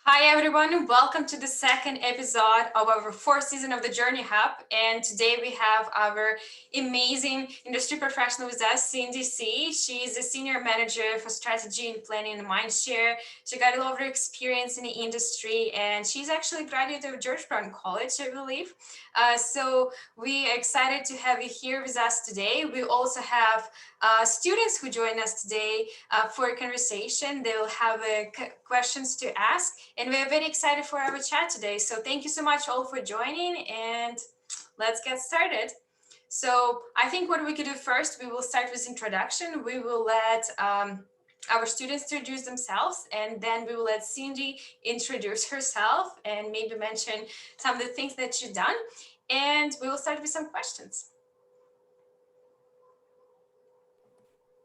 Hi everyone, welcome to the second episode of our fourth season of the Journey Hub. And today we have our amazing industry professional with us, Cindy C. She's a senior manager for strategy and planning in Mindshare. She got a lot of experience in the industry and she's actually a graduate of George Brown College, I believe. So we are excited to have you here with us today. We also have students who join us today for a conversation. They will have questions to ask. And we're very excited for our chat today. So thank you so much all for joining and let's get started. So I think what we could do first, we will start with introduction. We will let our students introduce themselves and then we will let Cindy introduce herself and maybe mention some of the things that she's done. And we will start with some questions.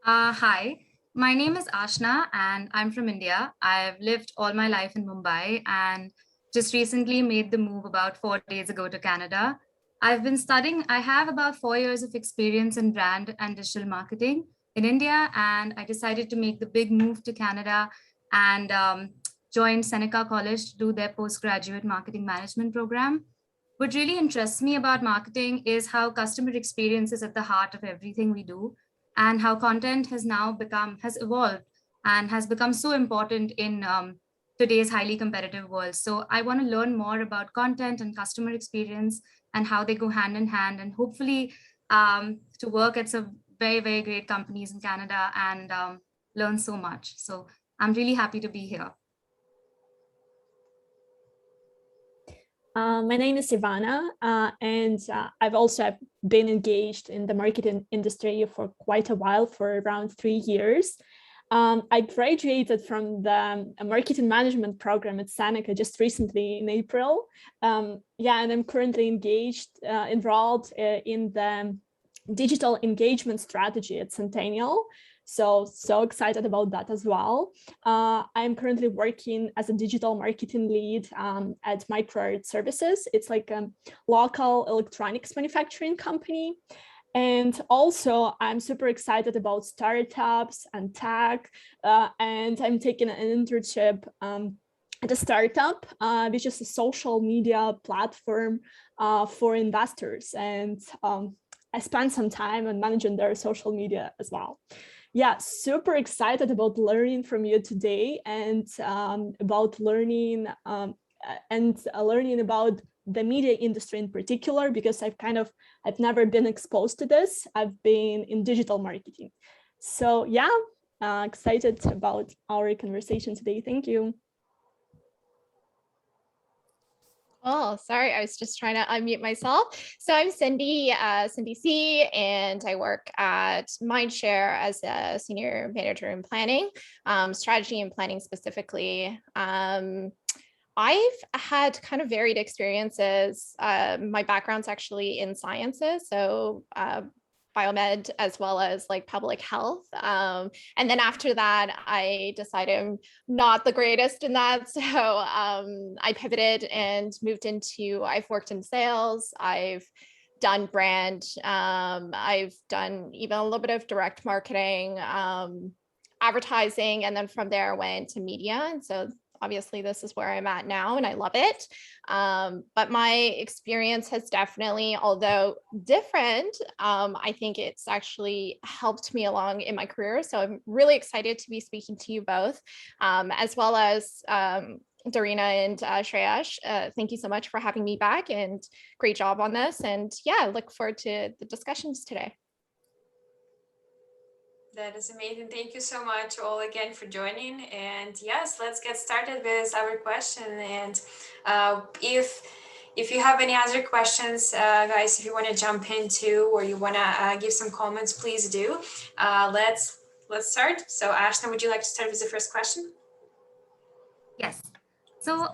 Hi, my name is Ashna and I'm from India. I've lived all my life in Mumbai and just recently made the move about 4 days ago to Canada. I've been studying, I have about 4 years of experience in brand and digital marketing in India, and I decided to make the big move to Canada and joined Seneca College to do their postgraduate marketing management program. What really interests me about marketing is how customer experience is at the heart of everything we do and how content has evolved and has become so important in today's highly competitive world. So I want to learn more about content and customer experience and how they go hand in hand, and hopefully to work at some very, very great companies in Canada and learn so much. So I'm really happy to be here. My name is Ivana, and I've also been engaged in the marketing industry for quite a while, for around 3 years. I graduated from the marketing management program at Seneca just recently in April. And I'm currently enrolled in the digital engagement strategy at Centennial. So excited about that as well. I'm currently working as a digital marketing lead at Microart Services. It's like a local electronics manufacturing company. And also, I'm super excited about startups and tech. And I'm taking an internship at a startup, which is a social media platform for investors. And I spent some time on managing their social media as well. Yeah, super excited about learning from you today and about learning about the media industry in particular, because I've never been exposed to this. I've been in digital marketing. So yeah, excited about our conversation today. Thank you. Oh, sorry, I was just trying to unmute myself. So I'm Cindy, Cindy C, and I work at Mindshare as a senior manager in planning, strategy and planning specifically. I've had kind of varied experiences. My background's actually in sciences, so biomed as well as like public health. And then after that, I decided I'm not the greatest in that. So I pivoted and I've worked in sales. I've done brand. I've done even a little bit of direct marketing, advertising. And then from there I went to media. And so obviously this is where I'm at now and I love it. But my experience has definitely, although different, I think it's actually helped me along in my career. So I'm really excited to be speaking to you both, as well as Darina and Shreyash. Thank you so much for having me back and great job on this. And yeah, I look forward to the discussions today. That is amazing. Thank you so much all again for joining. And yes, let's get started with our question. And if you have any other questions, guys, if you want to jump into or you want to give some comments, please do. Let's start. So Ashna, would you like to start with the first question? Yes. So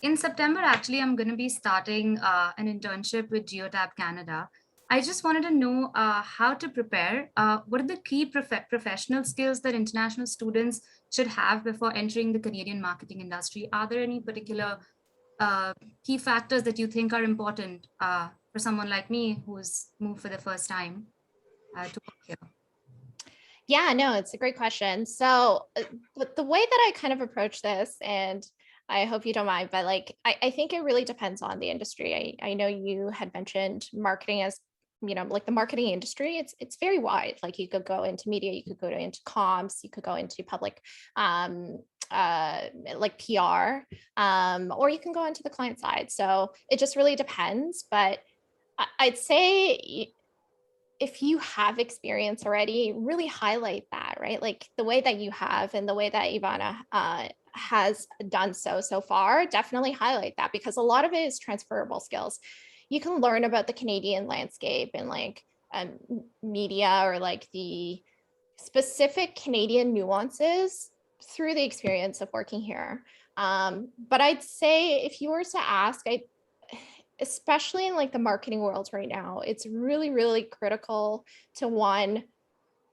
in September, actually, I'm going to be starting an internship with Geotab Canada. I just wanted to know how to prepare. What are the key professional skills that international students should have before entering the Canadian marketing industry? Are there any particular key factors that you think are important for someone like me who's moved for the first time to work here? Yeah, no, it's a great question. So the way that I kind of approach this, and I hope you don't mind, but like I think it really depends on the industry. I know you had mentioned marketing as, like the marketing industry, it's very wide. Like you could go into media, you could go into comms, you could go into public um like PR, or you can go into the client side. So it just really depends. But I'd say if you have experience already, really highlight that, right? Like the way that you have and the way that Ivana has done so far, definitely highlight that, because a lot of it is transferable skills. You can learn about the Canadian landscape and like media, or like the specific Canadian nuances through the experience of working here. But I'd say if you were to ask, especially in like the marketing world right now, it's really, really critical to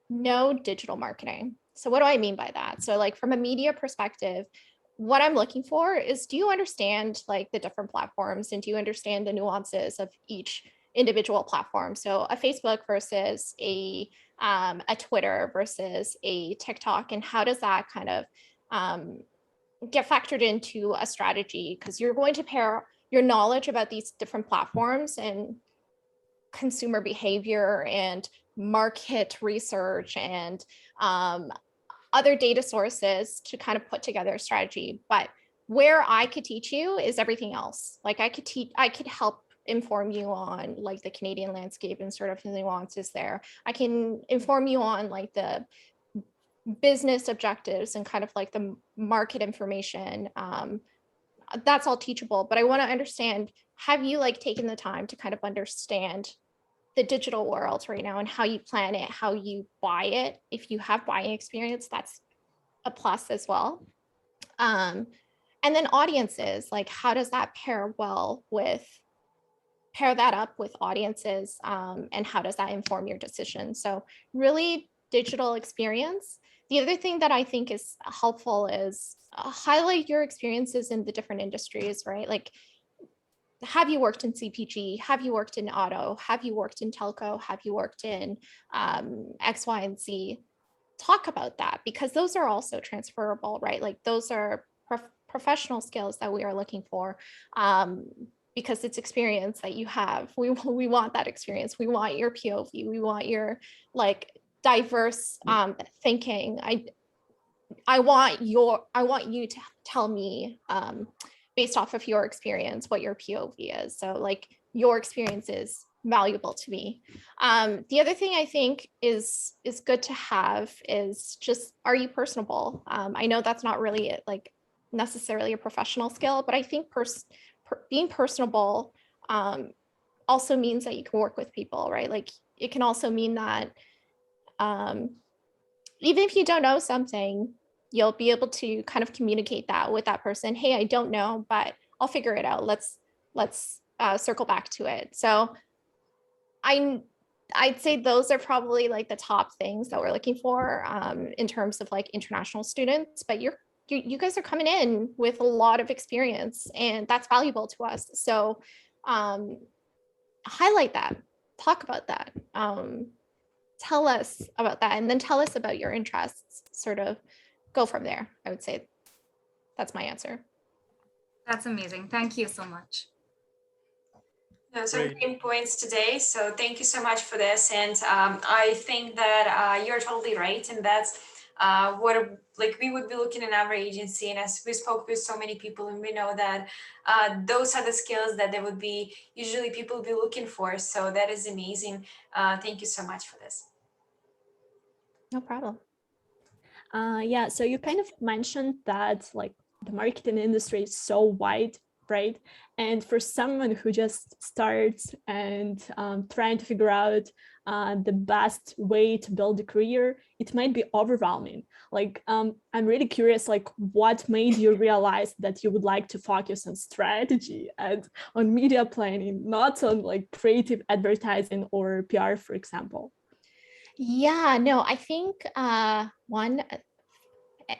know digital marketing. So what do I mean by that? So like from a media perspective, what I'm looking for is, do you understand like the different platforms, and do you understand the nuances of each individual platform? So a Facebook versus a Twitter versus a TikTok, and how does that kind of get factored into a strategy? Because you're going to pair your knowledge about these different platforms and consumer behavior and market research and other data sources to kind of put together a strategy. But where I could teach you is everything else. Like I could help inform you on like the Canadian landscape and sort of the nuances there. I can inform you on like the business objectives and kind of like the market information. That's all teachable, but I want to understand, have you like taken the time to kind of understand the digital world right now and how you plan it, how you buy it? If you have buying experience, that's a plus as well. And then audiences, like how does that pair that up with audiences, and how does that inform your decision? So really digital experience. The other thing that I think is helpful is highlight your experiences in the different industries, right? Like, have you worked in CPG? Have you worked in auto? Have you worked in telco? Have you worked in X, Y, and Z? Talk about that, because those are also transferable, right? Like those are professional skills that we are looking for, because it's experience that you have. We want that experience. We want your POV. We want your like diverse thinking. I want you to tell me based off of your experience what your POV is. So like your experience is valuable to me. The other thing I think is good to have is just, are you personable? I know that's not really like necessarily a professional skill, but I think being personable also means that you can work with people, right? Like it can also mean that even if you don't know something, you'll be able to kind of communicate that with that person. Hey, I don't know, but I'll figure it out. Let's circle back to it. So I'd say those are probably like the top things that we're looking for in terms of like international students. But you guys are coming in with a lot of experience, and that's valuable to us. So highlight that, talk about that, tell us about that, and then tell us about your interests. Sort of go from there. I would say that's my answer. That's amazing. Thank you so much. Those are great points today. So thank you so much for this. And I think that you're totally right. And that's what like we would be looking in our agency. And as we spoke with so many people, and we know that those are the skills that they would be usually people be looking for. So that is amazing. Thank you so much for this. No problem. Yeah, so you kind of mentioned that like the marketing industry is so wide, right? And for someone who just starts and trying to figure out the best way to build a career, it might be overwhelming. Like, I'm really curious, like what made you realize that you would like to focus on strategy and on media planning, not on like creative advertising or PR, for example? Yeah, no, I think one,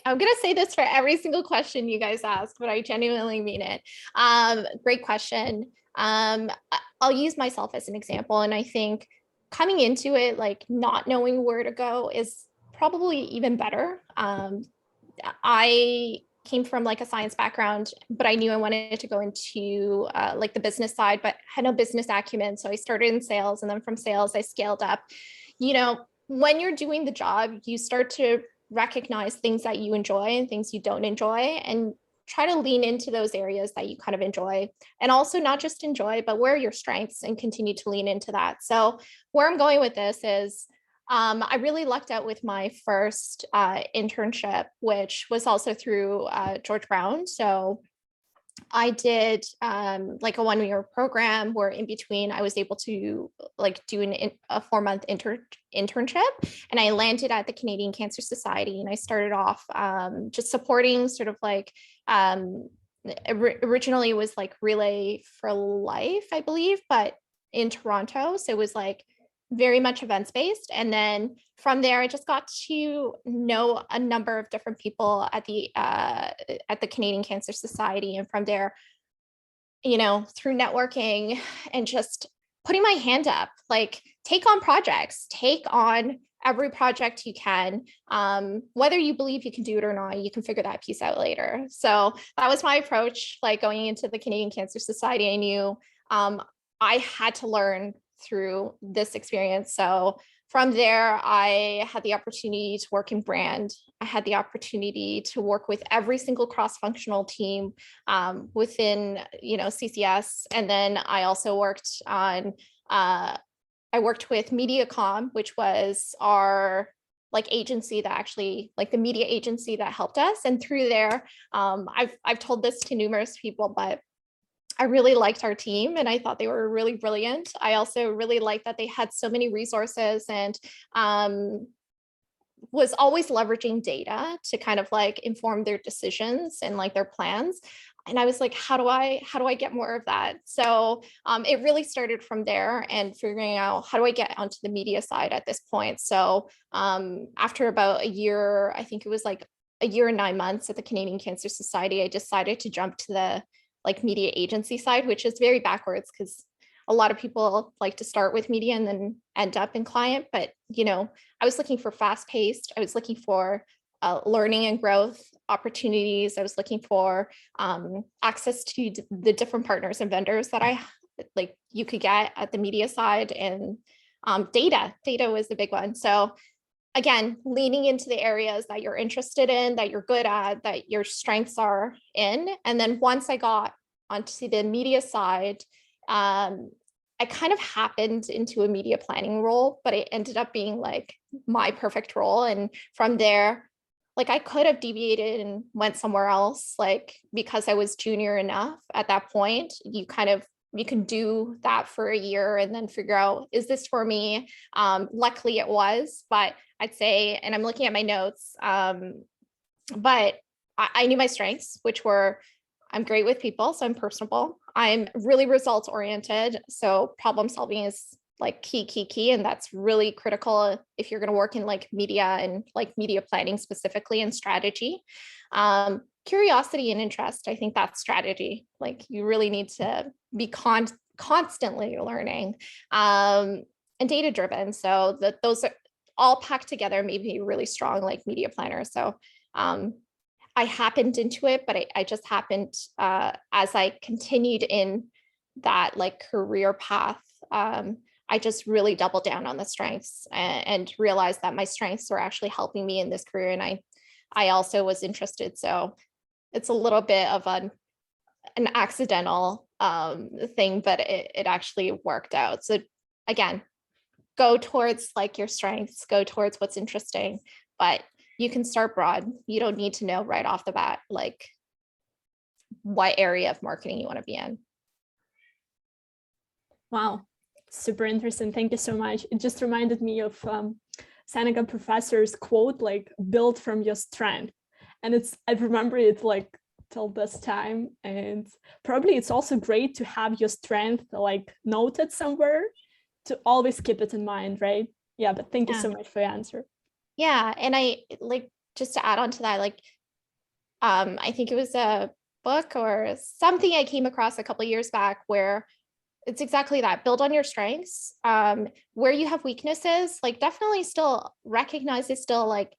I'm going to say this for every single question you guys ask, but I genuinely mean it. Great question. I'll use myself as an example. And I think coming into it, like not knowing where to go is probably even better. I came from like a science background, but I knew I wanted to go into like the business side, but had no business acumen. So I started in sales, and then from sales, I scaled up. You know, when you're doing the job, you start to recognize things that you enjoy and things you don't enjoy, and try to lean into those areas that you kind of enjoy, and also not just enjoy, but where are your strengths, and continue to lean into that. So where I'm going with this is I really lucked out with my first internship, which was also through George Brown. So I did like a 1 year program where in between I was able to like do a 4 month internship, and I landed at the Canadian Cancer Society, and I started off just supporting sort of like originally it was like Relay for Life, I believe, but in Toronto. So it was like very much events based. And then from there, I just got to know a number of different people at the Canadian Cancer Society. And from there, you know, through networking and just putting my hand up, like take on projects, take on every project you can. Whether you believe you can do it or not, you can figure that piece out later. So that was my approach, like going into the Canadian Cancer Society. I knew I had to learn through this experience. So from there, I had the opportunity to work in brand. I had the opportunity to work with every single cross-functional team within, you know, CCS. And then I also worked on, I worked with MediaCom, which was our like agency that actually, like the media agency that helped us. And through there, I've told this to numerous people, but I really liked our team and I thought they were really brilliant. I also really liked that they had so many resources and was always leveraging data to kind of like inform their decisions and like their plans. And I was like, how do I get more of that? So it really started from there and figuring out how do I get onto the media side at this point. So after about a year, I think it was like a year and 9 months at the Canadian Cancer Society, I decided to jump to the like media agency side, which is very backwards because a lot of people like to start with media and then end up in client. But, you know, I was looking for fast paced. I was looking for learning and growth opportunities. I was looking for access to the different partners and vendors that I like you could get at the media side, and data was the big one. So again, leaning into the areas that you're interested in, that you're good at, that your strengths are in. And then once I got onto the media side, I kind of happened into a media planning role, but it ended up being like my perfect role. And from there, like I could have deviated and went somewhere else, like because I was junior enough at that point, you can do that for a year and then figure out, is this for me? Luckily it was, but I'd say, and I'm looking at my notes, but I knew my strengths, which were, I'm great with people, so I'm personable. I'm really results oriented. So problem solving is like key. And that's really critical if you're going to work in like media and like media planning specifically and strategy. Curiosity and interest, I think that's strategy. Like you really need to be constantly learning and data driven. So that those are all packed together, made me really strong like media planner. So I happened into it, but I just happened as I continued in that like career path. I just really doubled down on the strengths and realized that my strengths were actually helping me in this career. And I also was interested. So it's a little bit of an accidental thing, but it actually worked out. So again, go towards like your strengths, go towards what's interesting, but you can start broad. You don't need to know right off the bat, like what area of marketing you want to be in. Wow, super interesting. Thank you so much. It just reminded me of Seneca professor's quote, like build from your strength. And I remember it like till this time. And probably it's also great to have your strength like noted somewhere to always keep it in mind, right? Yeah, but thank you so much for your answer. Yeah, and I like just to add on to that, like I think it was a book or something I came across a couple of years back where it's exactly that. Build on your strengths. Where you have weaknesses, like definitely still recognize it's still like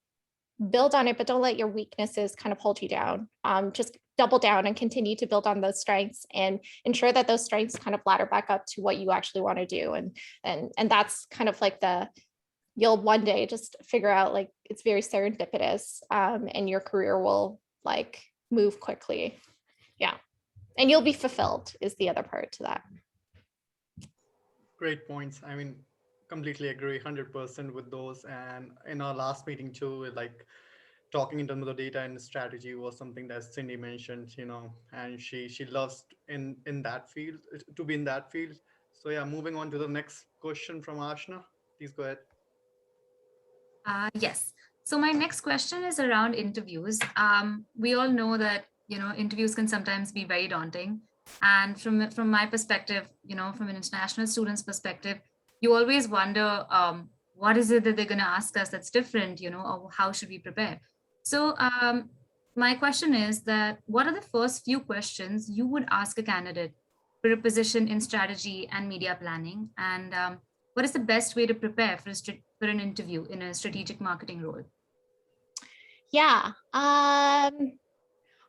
build on it, but don't let your weaknesses kind of hold you down. Just double down and continue to build on those strengths and ensure that those strengths kind of ladder back up to what you actually want to do. And that's kind of like you'll one day just figure out like it's very serendipitous, and your career will like move quickly. Yeah. And you'll be fulfilled is the other part to that. Great points. I mean, completely agree 100% with those. And in our last meeting too, like talking in terms of the data and strategy was something that Cindy mentioned, and she loves in that field, to be in that field. So yeah, moving on to the next question from Ashna. Please go ahead. Yes. So my next question is around interviews. We all know that interviews can sometimes be very daunting, and from my perspective, from an international student's perspective, you always wonder what is it that they're going to ask us that's different, or how should we prepare? So my question is that what are the first few questions you would ask a candidate for a position in strategy and media planning, and what is the best way to prepare for an interview in a strategic marketing role? Yeah.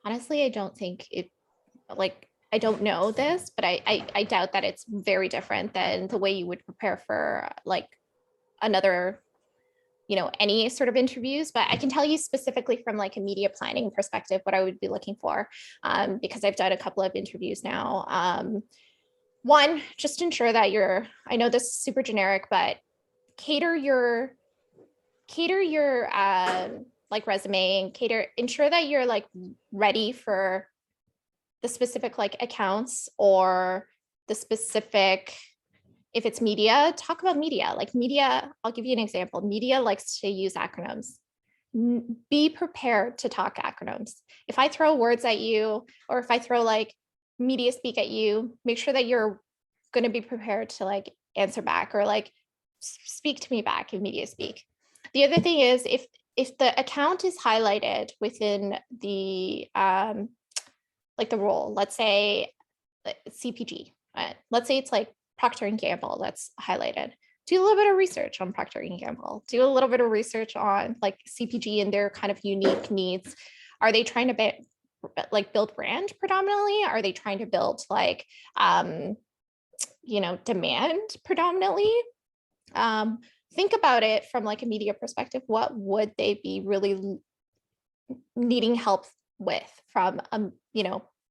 Honestly, I don't think I don't know this, but I doubt that it's very different than the way you would prepare for like another, any sort of interviews. But I can tell you specifically from like a media planning perspective, what I would be looking for, because I've done a couple of interviews now. One, just ensure that I know this is super generic, but cater your like resume and ensure that you're like ready for the specific like accounts or the specific, if it's media, talk about media. Like media, I'll give you an example. Media likes to use acronyms. Be prepared to talk acronyms. If I throw words at you, or if I throw like media speak at you, make sure that you're going to be prepared to like answer back or like speak to me back in media speak. The other thing is if the account is highlighted within the like the role, let's say CPG, let's say it's like Procter & Gamble that's highlighted. Do a little bit of research on Procter & Gamble. Do a little bit of research on like CPG and their kind of unique needs. Are they trying to build brand predominantly? Are they trying to build like, demand predominantly? Think about it from like a media perspective. What would they be really needing help with from,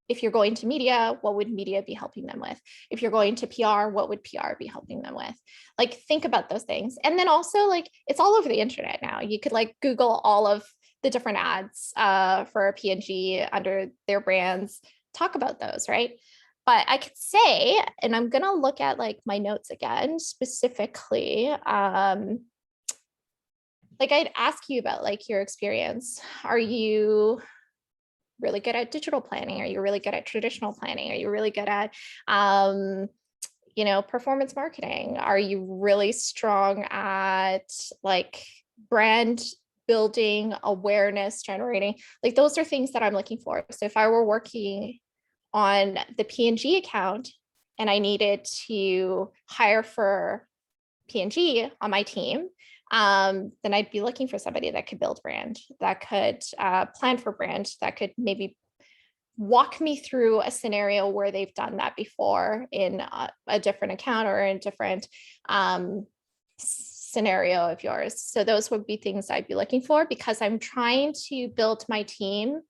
if you're going to media, what would media be helping them with? If you're going to PR, what would PR be helping them with? Like, think about those things. And then also like, it's all over the internet now. You could like Google all of the different ads for a P&G under their brands, talk about those, right? But I could say, and I'm going to look at like my notes again, specifically, like I'd ask you about like your experience. Are you really good at digital planning? Are you really good at traditional planning? Are you really good at, performance marketing? Are you really strong at like brand building, awareness generating? Like those are things that I'm looking for. So if I were working on the P&G account and I needed to hire for P&G on my team, then I'd be looking for somebody that could build brand, that could plan for brand, that could maybe walk me through a scenario where they've done that before in a different account or in a different scenario of yours. So those would be things I'd be looking for because I'm trying to build my team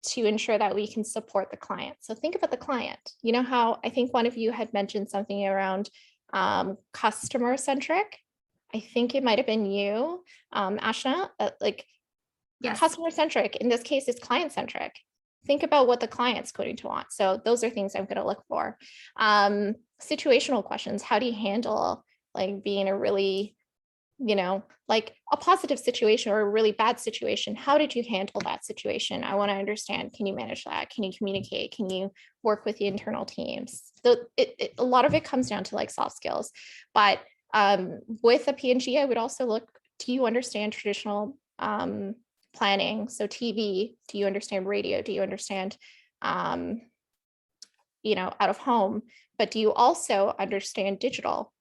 to ensure that we can support the client. So think about the client. You know how I think one of you had mentioned something around customer centric. I think it might have been you, Ashna, Yes. Customer centric. In this case, it's client centric. Think about what the client's going to want. So those are things I'm going to look for. Situational questions. How do you handle like being a really, like a positive situation or a really bad situation? How did you handle that situation? I want to understand. Can you manage that? Can you communicate? Can you work with the internal teams? So a lot of it comes down to like soft skills. But with a P&G, I would also look, do you understand traditional planning? So TV, do you understand radio? Do you understand, out of home? But do you also understand digital,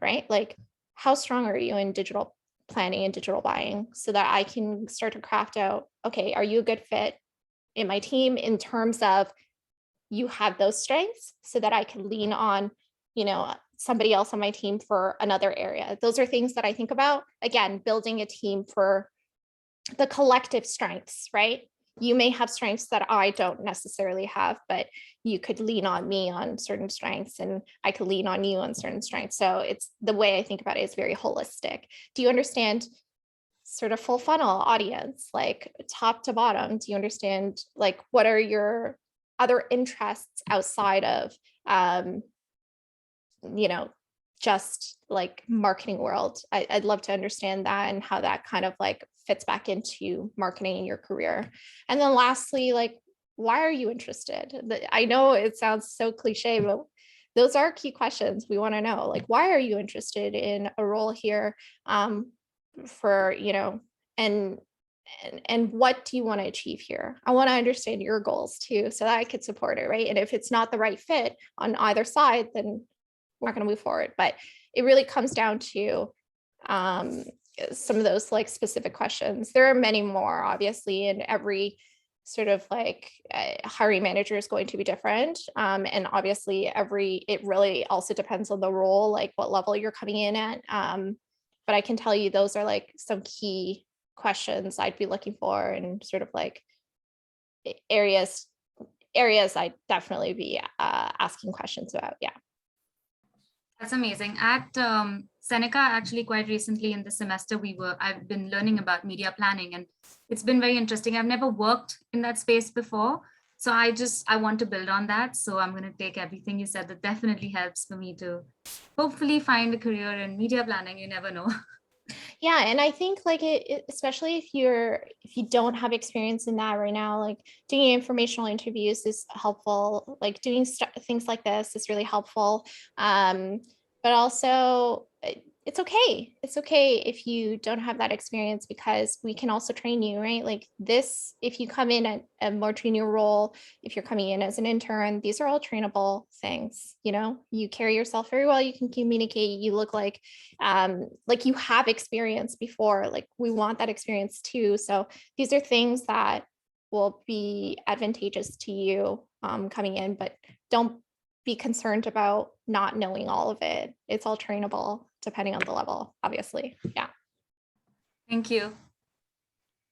right? Like, how strong are you in digital planning and digital buying so that I can start to craft out, okay, are you a good fit in my team in terms of you have those strengths so that I can lean on, somebody else on my team for another area. Those are things that I think about. Again, building a team for the collective strengths, right? You may have strengths that I don't necessarily have, but you could lean on me on certain strengths and I could lean on you on certain strengths. So it's the way I think about it is very holistic. Do you understand sort of full funnel audience, like top to bottom? Do you understand like what are your other interests outside of just like marketing world? I'd love to understand that and how that kind of like fits back into marketing in your career. And then lastly, like, why are you interested? I know it sounds so cliche, but those are key questions we want to know. Like, why are you interested in a role here? For, and what do you want to achieve here? I want to understand your goals too, so that I could support it, right? And if it's not the right fit on either side, then we're not going to move forward. But it really comes down to some of those like specific questions. There are many more, obviously, and every sort of like hiring manager is going to be different. And obviously it really also depends on the role, like what level you're coming in at. But I can tell you those are like some key questions I'd be looking for and sort of like areas I'd definitely be asking questions about. Yeah. That's amazing. At Seneca, actually, quite recently in the semester, I've been learning about media planning, and it's been very interesting. I've never worked in that space before, so I want to build on that. So I'm going to take everything you said. That definitely helps for me to hopefully find a career in media planning. You never know. Yeah, and I think like especially if you don't have experience in that right now, like doing informational interviews is helpful. Like doing things like this is really helpful. But also it's okay. It's okay if you don't have that experience because we can also train you, right? Like this, if you come in at a more junior role, if you're coming in as an intern, these are all trainable things. You carry yourself very well, you can communicate, you look like you have experience before. Like we want that experience too. So these are things that will be advantageous to you coming in, but don't be concerned about not knowing all of it. It's all trainable depending on the level, obviously. Yeah. Thank you.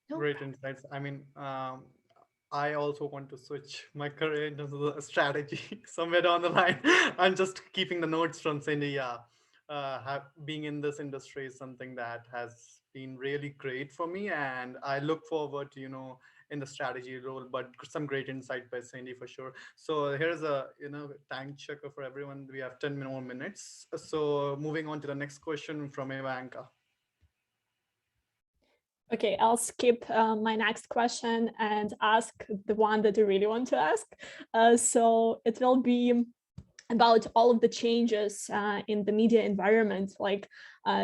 Great insights. I mean, I also want to switch my career into the strategy somewhere down the line. I'm just keeping the notes from Cindy. Yeah, being in this industry is something that has been really great for me, and I look forward to in the strategy role. But some great insight by Cindy for sure. So here's a time checker for everyone. We have 10 more minutes. So moving on to the next question from Ivanka. Okay, I'll skip my next question and ask the one that I really want to ask. So it will be about all of the changes in the media environment. Like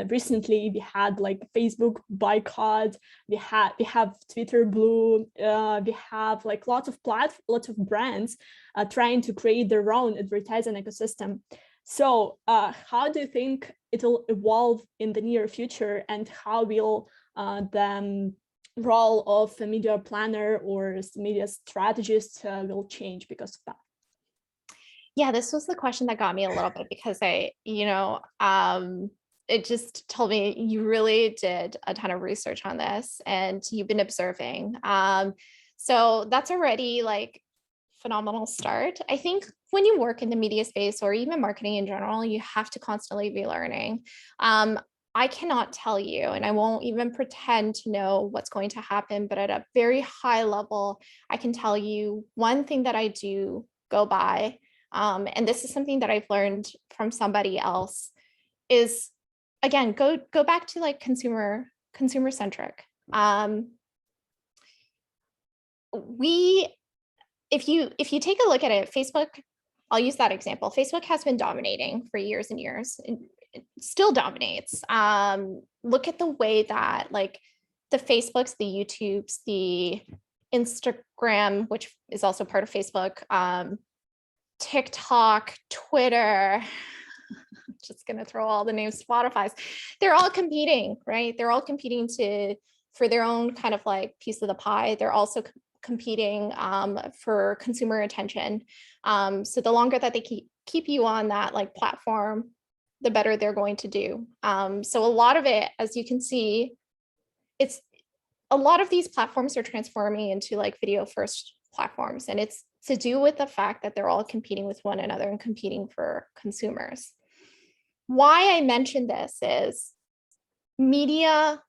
recently we had like Facebook boycott, we have Twitter blue, we have like lots of brands trying to create their own advertising ecosystem. So how do you think it will evolve in the near future, and how will the role of a media planner or media strategist will change because of that? Yeah, this was the question that got me a little bit because it just told me you really did a ton of research on this and you've been observing. So that's already like phenomenal start. I think when you work in the media space or even marketing in general, you have to constantly be learning. I cannot tell you, and I won't even pretend to know what's going to happen, but at a very high level, I can tell you one thing that I do go by. And this is something that I've learned from somebody else is, again, go back to like consumer centric. If you take a look at it, Facebook, I'll use that example. Facebook has been dominating for years and years, and it still dominates. Look at the way that like the Facebooks, the YouTubes, the Instagram, which is also part of Facebook, TikTok, Twitter, just going to throw all the names Spotify's. They're all competing, right? They're all competing for their own kind of like piece of the pie. They're also competing for consumer attention. So the longer that they keep you on that like platform, the better they're going to do. So a lot of it, as you can see, it's a lot of these platforms are transforming into like video first platforms. And it's to do with the fact that they're all competing with one another and competing for consumers. Why I mentioned this is media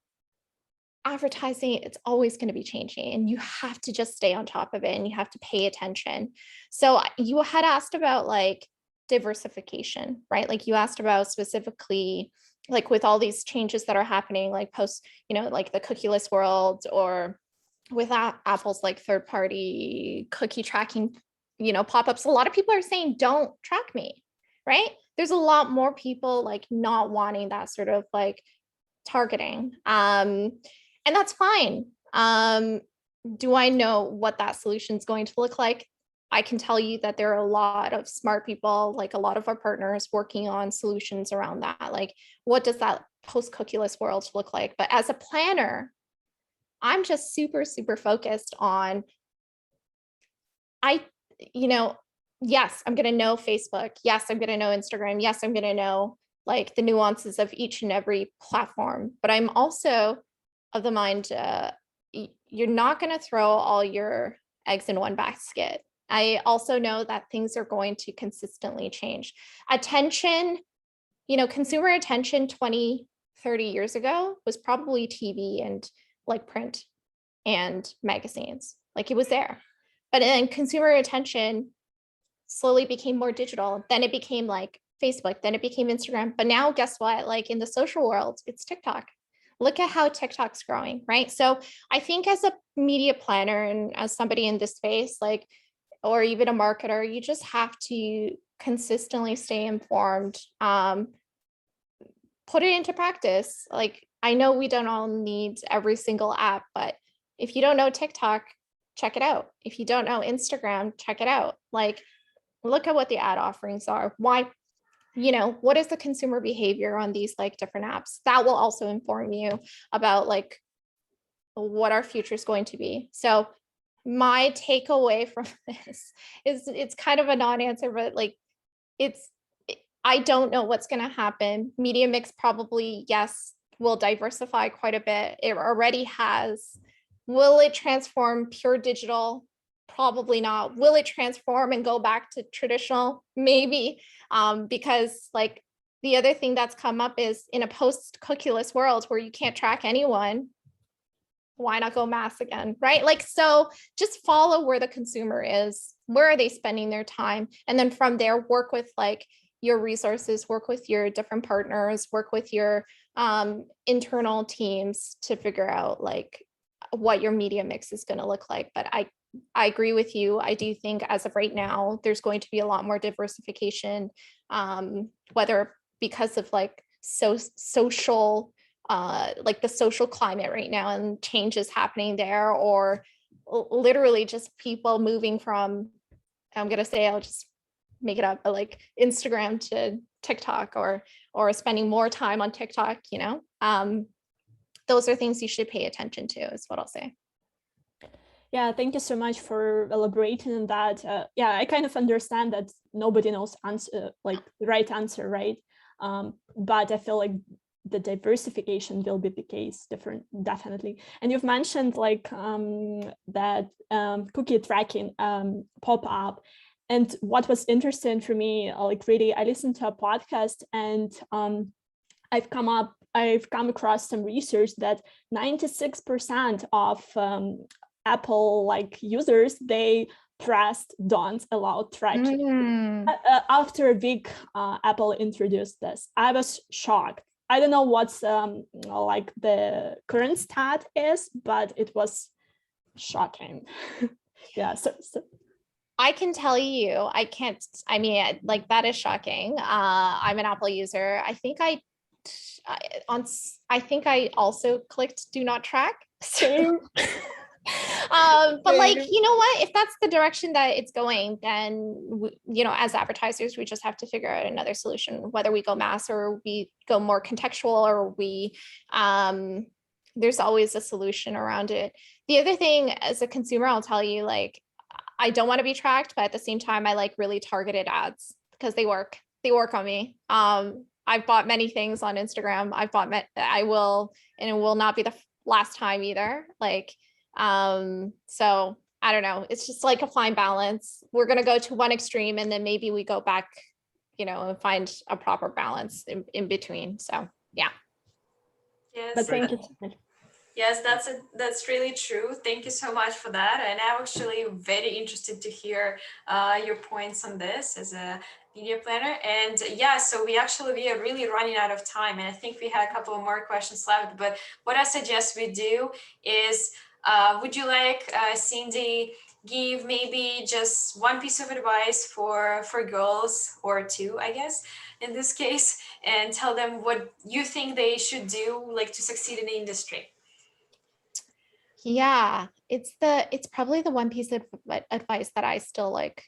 advertising, it's always going to be changing and you have to just stay on top of it and you have to pay attention. So you had asked about like diversification, right? Like you asked about specifically like with all these changes that are happening, like post, like the cookieless world, or with Apple's like third party cookie tracking, pop-ups. A lot of people are saying, don't track me, right? There's a lot more people like not wanting that sort of like targeting. And that's fine. Do I know what that solution is going to look like? I can tell you that there are a lot of smart people, like a lot of our partners working on solutions around that. Like, what does that post-cookieless world look like? But as a planner, I'm just super, super focused on, yes, I'm going to know Facebook. Yes, I'm going to know Instagram. Yes, I'm going to know like the nuances of each and every platform. But I'm also of the mind, you're not going to throw all your eggs in one basket. I also know that things are going to consistently change. Attention, consumer attention 20, 30 years ago was probably TV and like print and magazines. Like it was there. But then consumer attention slowly became more digital. Then it became like Facebook, then it became Instagram. But now guess what? Like in the social world, it's TikTok. Look at how TikTok's growing, right? So I think as a media planner and as somebody in this space, like, or even a marketer, you just have to consistently stay informed, put it into practice. Like, I know we don't all need every single app, but if you don't know TikTok, check it out. If you don't know Instagram, check it out. Like, look at what the ad offerings are. Why, what is the consumer behavior on these like different apps? That will also inform you about like what our future is going to be. So my takeaway from this is it's kind of a non-answer, but like I don't know what's going to happen. Media mix probably, yes, will diversify quite a bit. It already has. Will it transform pure digital? Probably not. Will it transform and go back to traditional? Maybe, because like the other thing that's come up is in a post-cookieless world where you can't track anyone, why not go mass again, right? Like, so just follow where the consumer is, where are they spending their time? And then from there, work with like your resources, work with your different partners, work with your internal teams to figure out like what your media mix is going to look like. But I agree with you. I do think as of right now, there's going to be a lot more diversification, whether because of like social, like the social climate right now and changes happening there, or literally just people moving from, I'm going to say, I'll just make it up, but like Instagram to TikTok, or spending more time on TikTok, those are things you should pay attention to, is what I'll say. Yeah, thank you so much for elaborating on that. Yeah, I kind of understand that nobody knows like the right answer, right? But I feel like the diversification will be the case, definitely. And you've mentioned like that cookie tracking pop-up. And what was interesting for me, like really, I listened to a podcast and I've come across some research that 96% of Apple like users, they pressed don't allow tracking. After a week, Apple introduced this. I was shocked. I don't know what's like the current stat is, but it was shocking. Yeah. So I can tell you, I mean, like that is shocking. I'm an Apple user. I think I also clicked do not track. So But like, you know what, if that's the direction that it's going, then you know, as advertisers, we just have to figure out another solution, whether we go mass or we go more contextual, or we there's always a solution around it. The other thing, as a consumer, I'll tell you, like, I don't want to be tracked, but at the same time, I like really targeted ads because they work on me. I've bought many things on Instagram. I will, and it will not be the last time either. Like, so I don't know. It's just like a fine balance. We're going to go to one extreme and then maybe we go back, you know, and find a proper balance in between. So yeah. Yes, But thank you so much. yes, that's really true. Thank you so much for that. And I'm actually very interested to hear your points on this as a media planner. And yeah, so we are really running out of time, and I think we had a couple of more questions left. But what I suggest we do is, would you like Cindy give maybe just one piece of advice for girls, or two, I guess, in this case, and tell them what you think they should do, like, to succeed in the industry? Yeah, it's probably the one piece of advice that I still like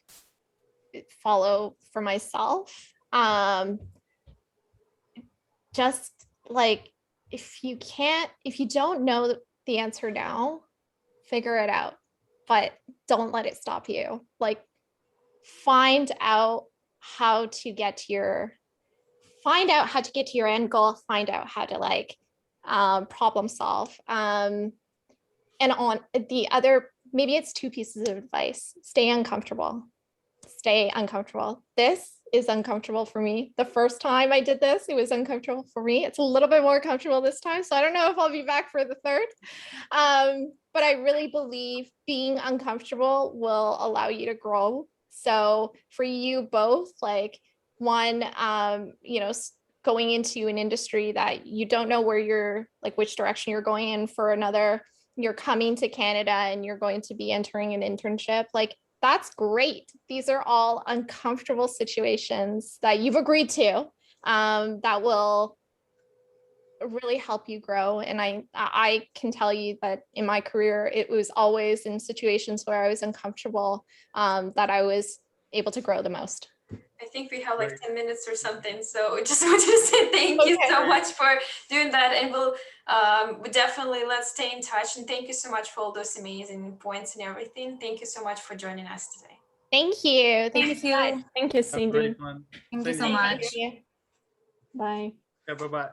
follow for myself. Just like, if you don't know the answer now, figure it out, but don't let it stop you. Like, find out how to get to your end goal, find out how to like problem solve. And on the other, maybe it's two pieces of advice. Stay uncomfortable. This is uncomfortable for me. The first time I did this, it was uncomfortable for me. It's a little bit more comfortable this time. So I don't know if I'll be back for the third. But I really believe being uncomfortable will allow you to grow. So for you both, like, one, you know, going into an industry that you don't know where you're, like, which direction you're going in. For another, you're coming to Canada and you're going to be entering an internship. Like, that's great. These are all uncomfortable situations that you've agreed to, that will really help you grow. And I can tell you that in my career, it was always in situations where I was uncomfortable, that I was able to grow the most. I think we have like 10 minutes or something. So I just wanted to say thank you so much for doing that. And we'll definitely, let's stay in touch. And thank you so much for all those amazing points and everything. Thank you so much for joining us today. Thank you. Thank you. Thank you, Cindy. Fun. Thank you so Cindy. much. Thank you. Bye. Yeah, bye-bye.